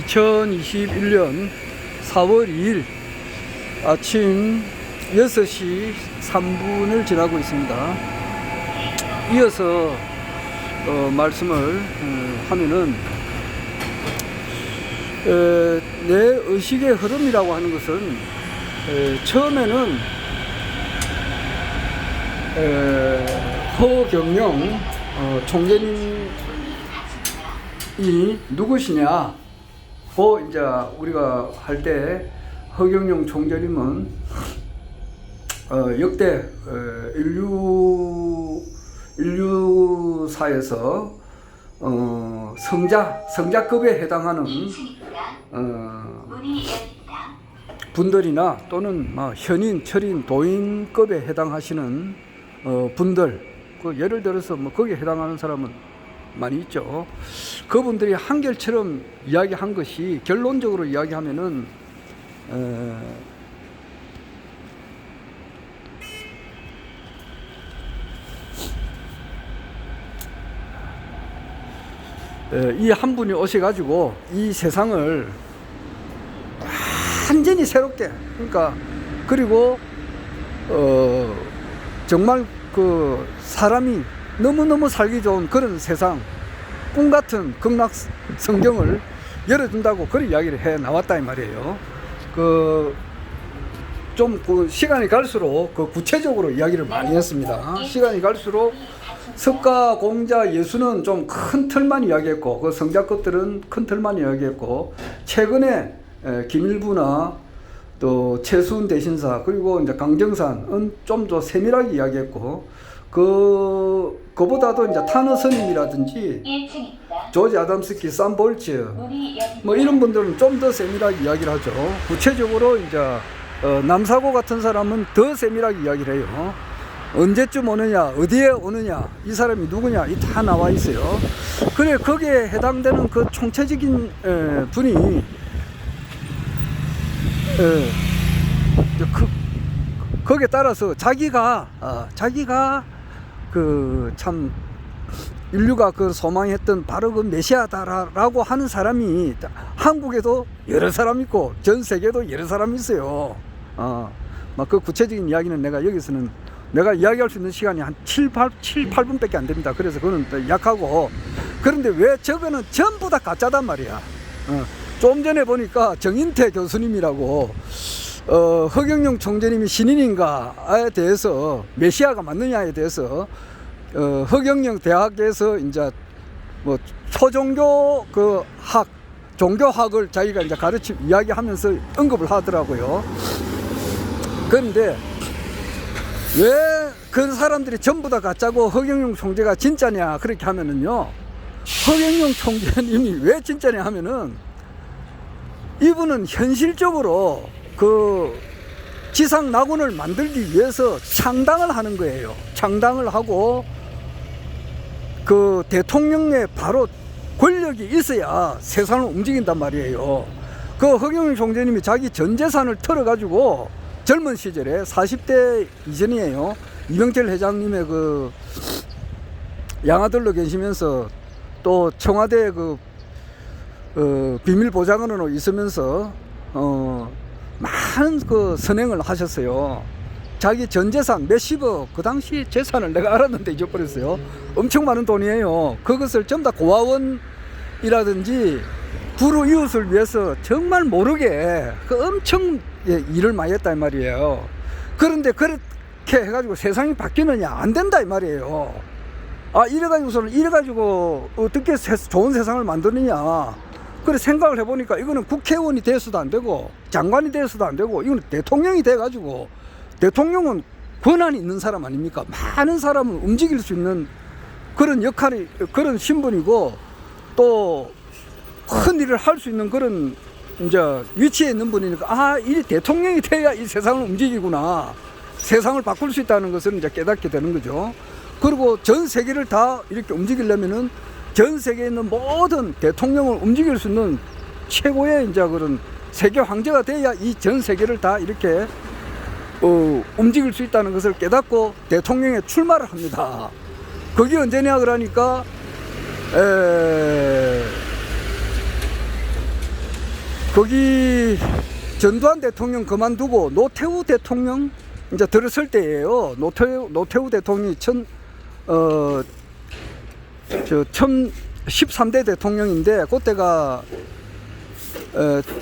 2021년 4월 2일 아침 6시 3분을 지나고 있습니다. 이어서 말씀을 하면은 내 의식의 흐름이라고 하는 것은 처음에는 허경영 총재님이 누구시냐? 이제 우리가 할 때 허경영 총재님은 역대 인류사에서 성자급에 해당하는 분들이나 또는 현인, 철인, 도인급에 해당하시는 분들, 예를 들어서 거기에 해당하는 사람은 많이 있죠. 그분들이 한결처럼 이야기한 것이 결론적으로 이야기하면은 이 한 분이 오셔가지고 이 세상을 완전히 새롭게, 그러니까 그리고 정말 그 사람이 너무너무 살기 좋은 그런 세상, 꿈같은 극락 성경을 열어준다고 그런 이야기를 해 나왔다 이 말이에요. 좀 시간이 갈수록 구체적으로 이야기를 많이 했습니다. 시간이 갈수록 석가, 공자, 예수는 좀 큰 틀만 이야기했고, 성자급들은 큰 틀만 이야기했고, 최근에 김일부나 또 최수훈 대신사, 그리고 이제 강정산은 좀 더 세밀하게 이야기했고, 그보다도 이제 타너 스님이라든지 조지 아담스키, 산 볼츠 이런 분들은 좀 더 세밀하게 이야기를 하죠. 구체적으로 이제 남사고 같은 사람은 더 세밀하게 이야기를 해요. 언제쯤 오느냐, 어디에 오느냐, 이 사람이 누구냐, 이 다 나와 있어요. 그래, 거기에 해당되는 그 총체적인 분이 거기에 따라서 자기가 참 인류가 소망했던 바로 그 메시아다라고 하는 사람이 한국에도 여러 사람 있고 전 세계도 여러 사람이 있어요. 그 구체적인 이야기는 내가 여기서는 내가 이야기할 수 있는 시간이 한 7-8분밖에 안 됩니다. 그래서 그거는 약하고, 그런데 왜 저거는 전부 다 가짜단 말이야. 좀 전에 보니까 정인태 교수님이라고 허경영 총재님이 신인인가에 대해서, 메시아가 맞느냐에 대해서 허경영 대학에서 이제 초종교 종교학을 자기가 이제 이야기하면서 언급을 하더라고요. 그런데 왜 그 사람들이 전부 다 가짜고 허경영 총재가 진짜냐 그렇게 하면은요, 허경영 총재님이 왜 진짜냐 하면은 이분은 현실적으로 지상 낙원을 만들기 위해서 창당을 하는 거예요. 창당을 하고 대통령의 바로 권력이 있어야 세상을 움직인단 말이에요. 허경영 총재님이 자기 전 재산을 털어가지고 젊은 시절에 40대 이전이에요. 이병철 회장님의 양아들로 계시면서 또 청와대 비밀보좌관으로 있으면서 많은 선행을 하셨어요. 자기 전 재산 몇십억, 그 당시 재산을 내가 알았는데 잊어버렸어요. 엄청 많은 돈이에요. 그것을 전부 다 고아원이라든지 불우이웃을 위해서 정말 모르게 엄청 일을 많이 했다 이 말이에요. 그런데 그렇게 해가지고 세상이 바뀌느냐? 안 된다 이 말이에요. 이래가지고 어떻게 좋은 세상을 만드느냐? 그래 생각을 해보니까 이거는 국회의원이 돼서도 안 되고 장관이 돼서도 안 되고, 이거는 대통령이 돼가지고, 대통령은 권한이 있는 사람 아닙니까? 많은 사람을 움직일 수 있는 그런 역할이, 그런 신분이고, 또 큰 일을 할 수 있는 그런 이제 위치에 있는 분이니까, 이 대통령이 돼야 이 세상을 움직이구나, 세상을 바꿀 수 있다는 것을 이제 깨닫게 되는 거죠. 그리고 전 세계를 다 이렇게 움직이려면은 전 세계에 있는 모든 대통령을 움직일 수 있는 최고의 이제 그런 세계 황제가 돼야 이 전 세계를 다 이렇게 움직일 수 있다는 것을 깨닫고 대통령에 출마를 합니다. 그게 언제냐 그러니까 거기 전두환 대통령 그만두고 노태우 대통령 이제 들었을 때예요. 노태우 대통령이 13대 대통령인데 그때가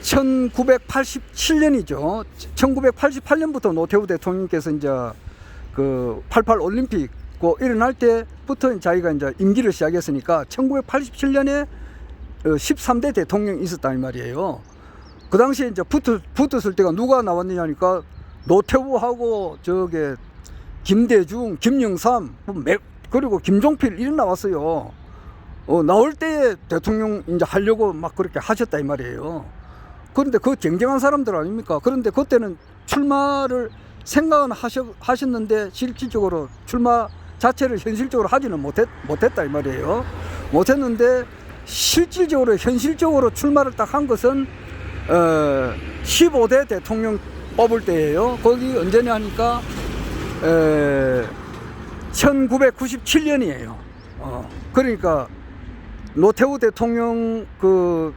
1987년이죠. 1988년부터 노태우 대통령께서 이제 그 88 올림픽 일어날 때부터 자기가 이제 임기를 시작했으니까 1987년에 13대 대통령이 있었다 이 말이에요. 그 당시에 이제 붙었을 때가 누가 나왔느냐니까 노태우하고 저게 김대중, 김영삼, 그리고 김종필 이런 나왔어요. 나올 때에 대통령 이제 하려고 막 그렇게 하셨다 이 말이에요. 그런데 그 쟁쟁한 사람들 아닙니까? 그런데 그때는 출마를 생각은 하셨는데 실질적으로 출마 자체를 현실적으로 하지는 못했다 이 말이에요. 못했는데 실질적으로 현실적으로 출마를 딱 한 것은 15대 대통령 뽑을 때예요. 거기 언제냐 하니까 1997년이에요. 그러니까 노태우 대통령 그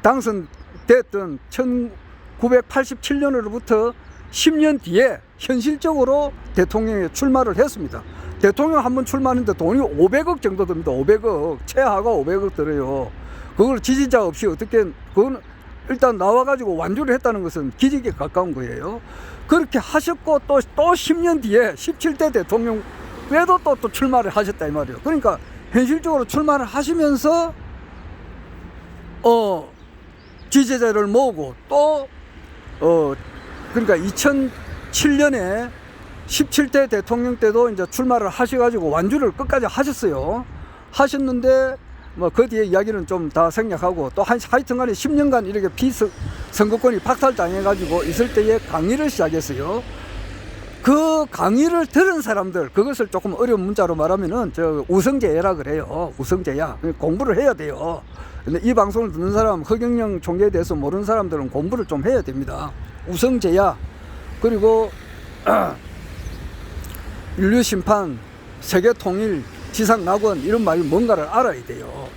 당선됐던 1987년으로부터 10년 뒤에 현실적으로 대통령에 출마를 했습니다. 대통령 한 번 출마하는데 돈이 500억 정도 듭니다. 500억. 최하가 500억 들어요. 그걸 지지자 없이 어떻게, 그건 일단 나와가지고 완주를 했다는 것은 기적에 가까운 거예요. 그렇게 하셨고 또 10년 뒤에 17대 대통령 외에도 또 출마를 하셨다 이 말이에요. 그러니까 현실적으로 출마를 하시면서 지지자를 모으고 또 그러니까 2007년에 17대 대통령 때도 이제 출마를 하셔가지고 완주를 끝까지 하셨어요. 하셨는데 뭐 그 뒤에 이야기는 좀 다 생략하고 또 하여튼간에 10년간 이렇게 선거권이 박탈당해가지고 있을 때에 강의를 시작했어요. 그 강의를 들은 사람들, 그것을 조금 어려운 문자로 말하면은 우성재야라 그래요. 우성재야. 공부를 해야 돼요. 근데 이 방송을 듣는 사람, 허경영 총재에 대해서 모르는 사람들은 공부를 좀 해야 됩니다. 우성재야. 그리고 인류심판, 세계통일, 지상낙원 이런 말이 뭔가를 알아야 돼요.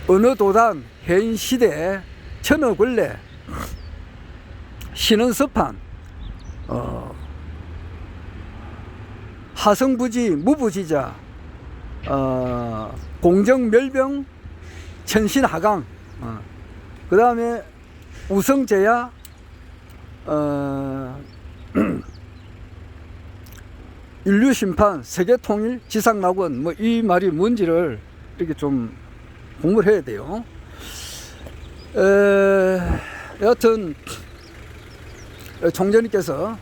어느 도단, 현 시대, 천어걸레, 신은서판, 하성부지, 무부지자, 공정멸병, 천신하강, 그 다음에 우성재야, 인류심판, 세계통일, 지상낙원, 뭐 이 말이 뭔지를 이렇게 좀 공부를 해야 돼요. 여하튼 총재님께서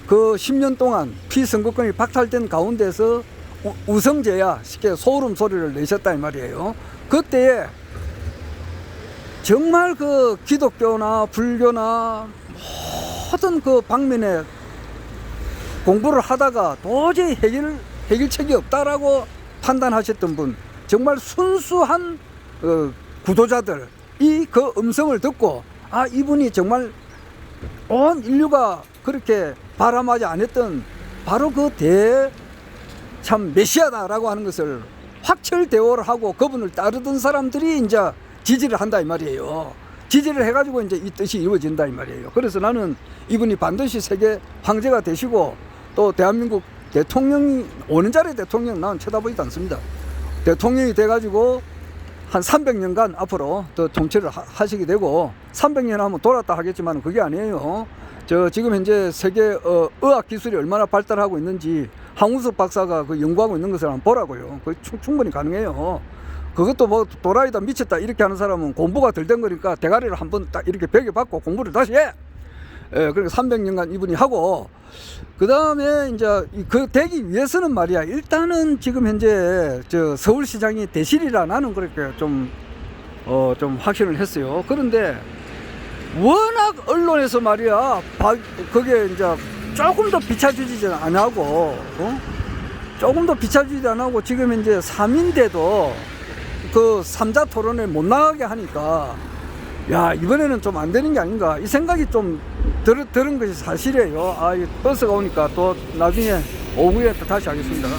그 10년 동안 피선거권이 박탈된 가운데서 우성재야 쉽게 소름 소리를 내셨다 이 말이에요. 그때에 정말 그 기독교나 불교나 모든 그 방면에 공부를 하다가 도저히 해결책이 없다라고 판단하셨던 분, 정말 순수한 구도자들이 그 음성을 듣고 이분이 정말 온 인류가 그렇게 바람하지 않았던 바로 그 참 메시아다라고 하는 것을 확철대오를 하고 그분을 따르던 사람들이 이제 지지를 한다 이 말이에요. 지지를 해가지고 이제 이 뜻이 이루어진다 이 말이에요. 그래서 나는 이분이 반드시 세계 황제가 되시고 또 대한민국 대통령이 오는 자리에 대통령 나는 쳐다보지도 않습니다. 대통령이 돼가지고 한 300년간 앞으로 더 통치를 하시게 되고 300년 하면 돌았다 하겠지만 그게 아니에요. 지금 현재 세계 의학 기술이 얼마나 발달하고 있는지 황우석 박사가 그 연구하고 있는 것을 한번 보라고요. 그 충분히 가능해요. 그것도 뭐 도라이다 미쳤다 이렇게 하는 사람은 공부가 덜 된 거니까 대가리를 한번 딱 이렇게 베개 받고 공부를 다시 해. 그러니까 300년간 이분이 하고 그 다음에 이제 그 되기 위해서는 말이야 일단은 지금 현재 서울시장이 되시리라 나는 그렇게 좀 확신을 했어요. 그런데 워낙 언론에서 말이야 그게 이제 조금 더 비춰주지 안 하고 조금 더 비춰주지 안 하고 지금 현재 3인데도 그 3자 토론에 못 나가게 하니까 야 이번에는 좀 안 되는 게 아닌가 이 생각이 좀 들은 것이 사실이에요. 이 버스가 오니까 또 나중에 오후에 또 다시 하겠습니다.